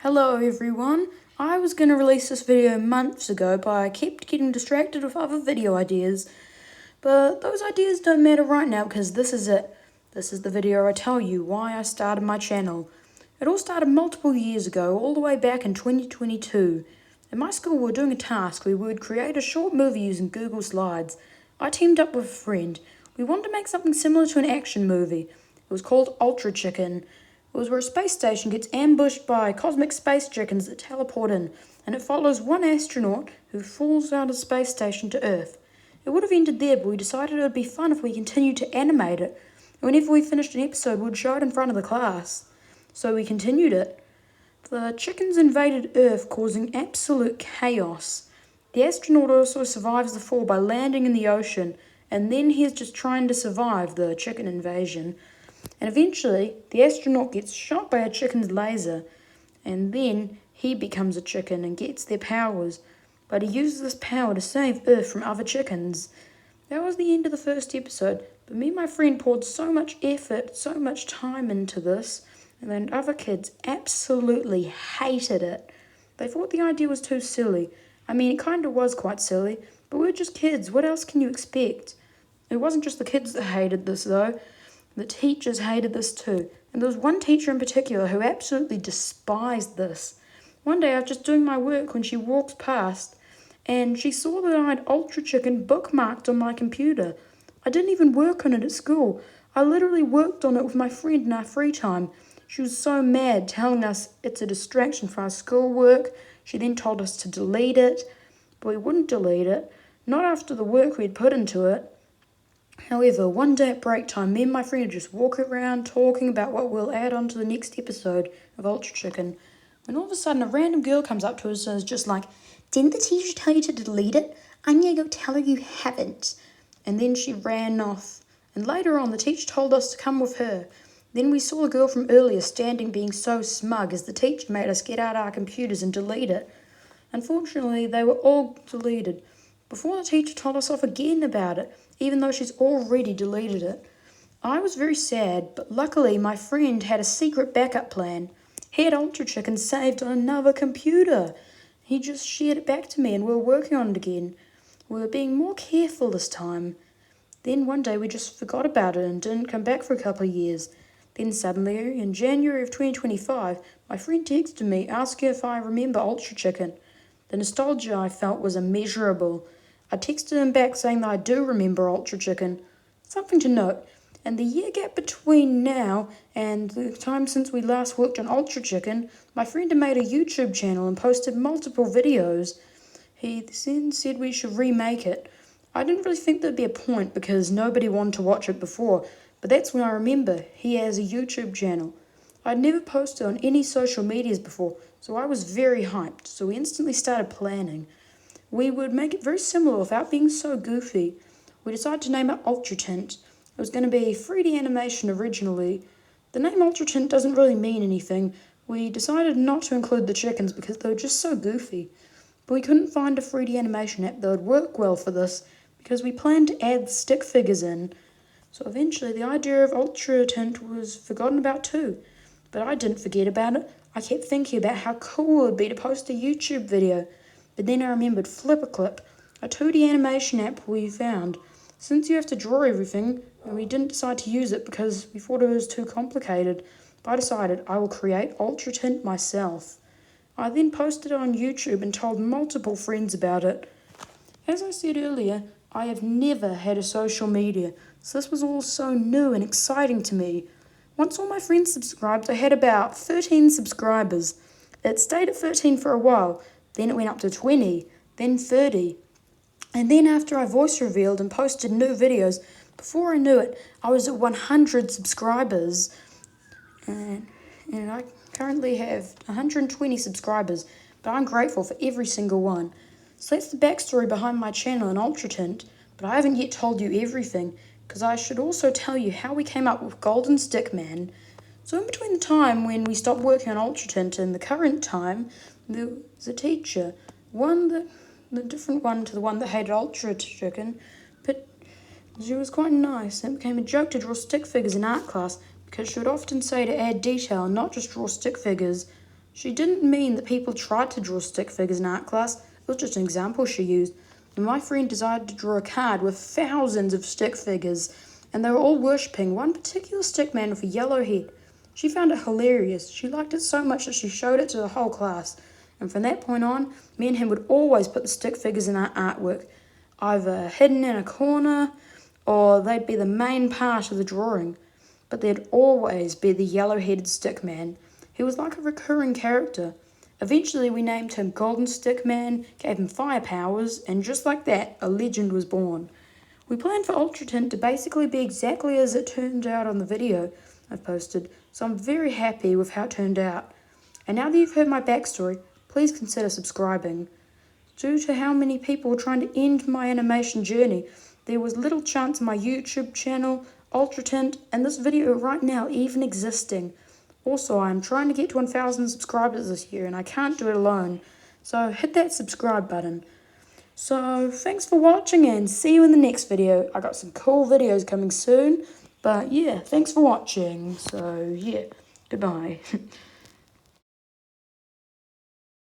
Hello everyone. I was going to release this video months ago, but I kept getting distracted with other video ideas. But those ideas don't matter right now because this is it. This is the video I tell you why I started my channel. It all started multiple years ago, all the way back in 2022. In my school we were doing a task where we would create a short movie using Google Slides. I teamed up with a friend. We wanted to make something similar to an action movie. It was called Ultra Chicken. It was where a space station gets ambushed by cosmic space chickens that teleport in, and it follows one astronaut who falls out of the space station to Earth. It would have ended there, but we decided it would be fun if we continued to animate it. Whenever we finished an episode, we'd show it in front of the class. So we continued it. The chickens invaded Earth, causing absolute chaos. The astronaut also survives the fall by landing in the ocean, and then he's just trying to survive the chicken invasion. And eventually, the astronaut gets shot by a chicken's laser, and then he becomes a chicken and gets their powers. But he uses this power to save Earth from other chickens. That was the end of the first episode, but me and my friend poured so much effort, so much time into this, and then other kids absolutely hated it. They thought the idea was too silly. I mean, it kind of was quite silly, but we're just kids. What else can you expect? It wasn't just the kids that hated this, though. The teachers hated this too. And there was one teacher in particular who absolutely despised this. One day I was just doing my work when she walked past, and she saw that I had Ultra Chicken bookmarked on my computer. I didn't even work on it at school. I literally worked on it with my friend in our free time. She was so mad, telling us it's a distraction for our schoolwork. She then told us to delete it, but we wouldn't delete it, not after the work we had put into it. However, one day at break time, me and my friend would just walk around talking about what we'll add on to the next episode of Ultra Chicken, when all of a sudden a random girl comes up to us and is just like, "Didn't the teacher tell you to delete it? I'm going to go tell her you haven't." And then she ran off. And later on, the teacher told us to come with her. Then we saw the girl from earlier standing being so smug as the teacher made us get out our computers and delete it. Unfortunately, they were all deleted before the teacher told us off again about it, even though she's already deleted it. I was very sad, but luckily my friend had a secret backup plan. He had Ultra Chicken saved on another computer. He just shared it back to me and we were working on it again. We were being more careful this time. Then one day we just forgot about it and didn't come back for a couple of years. Then suddenly, in January of 2025, my friend texted me asking if I remember Ultra Chicken. The nostalgia I felt was immeasurable. I texted him back saying that I do remember Ultra Chicken. Something to note, and the year gap between now and the time since we last worked on Ultra Chicken, my friend had made a YouTube channel and posted multiple videos. He then said we should remake it. I didn't really think there'd be a point because nobody wanted to watch it before, but that's when I remember he has a YouTube channel. I'd never posted on any social medias before, so I was very hyped, so we instantly started planning. We would make it very similar without being so goofy. We decided to name it Ultra Tint. It was going to be 3D animation originally. The name Ultra Tint doesn't really mean anything. We decided not to include the chickens because they were just so goofy. But we couldn't find a 3D animation app that would work well for this because we planned to add stick figures in. So eventually the idea of Ultra Tint was forgotten about too. But I didn't forget about it. I kept thinking about how cool it would be to post a YouTube video. But then I remembered flipaclip, a 2D animation app we found. Since you have to draw everything, we didn't decide to use it because we thought it was too complicated. But I decided I will create Ultra Tint myself. I then posted it on YouTube and told multiple friends about it. As I said earlier, I have never had a social media, so this was all so new and exciting to me. Once all my friends subscribed, I had about 13 subscribers. It stayed at 13 for a while. Then it went up to 20, then 30. And then after I voice revealed and posted new videos, before I knew it, I was at 100 subscribers. And I currently have 120 subscribers, but I'm grateful for every single one. So that's the backstory behind my channel and Ultra Tint, but I haven't yet told you everything, because I should also tell you how we came up with Golden Stickman. So in between the time when we stopped working on Ultra Tint and the current time, there was a teacher, the different one to the one that hated Ultra Chicken, but she was quite nice, and it became a joke to draw stick figures in art class because she would often say to add detail and not just draw stick figures. She didn't mean that people tried to draw stick figures in art class. It was just an example she used. And my friend decided to draw a card with thousands of stick figures, and they were all worshipping one particular stick man with a yellow head. She found it hilarious. She liked it so much that she showed it to the whole class. And from that point on, me and him would always put the stick figures in our artwork, either hidden in a corner or they'd be the main part of the drawing. But there'd always be the yellow-headed stick man. He was like a recurring character. Eventually we named him Golden Stick Man, gave him fire powers, and just like that, a legend was born. We planned for Ultra Tint to basically be exactly as it turned out on the video I've posted, so I'm very happy with how it turned out. And now that you've heard my backstory, please consider subscribing. Due to how many people were trying to end my animation journey, there was little chance of my YouTube channel, Ultra Tint, and this video right now even existing. Also, I'm trying to get to 1,000 subscribers this year, and I can't do it alone. So hit that subscribe button. So thanks for watching, and see you in the next video. I got some cool videos coming soon. But yeah, thanks for watching. So yeah, goodbye.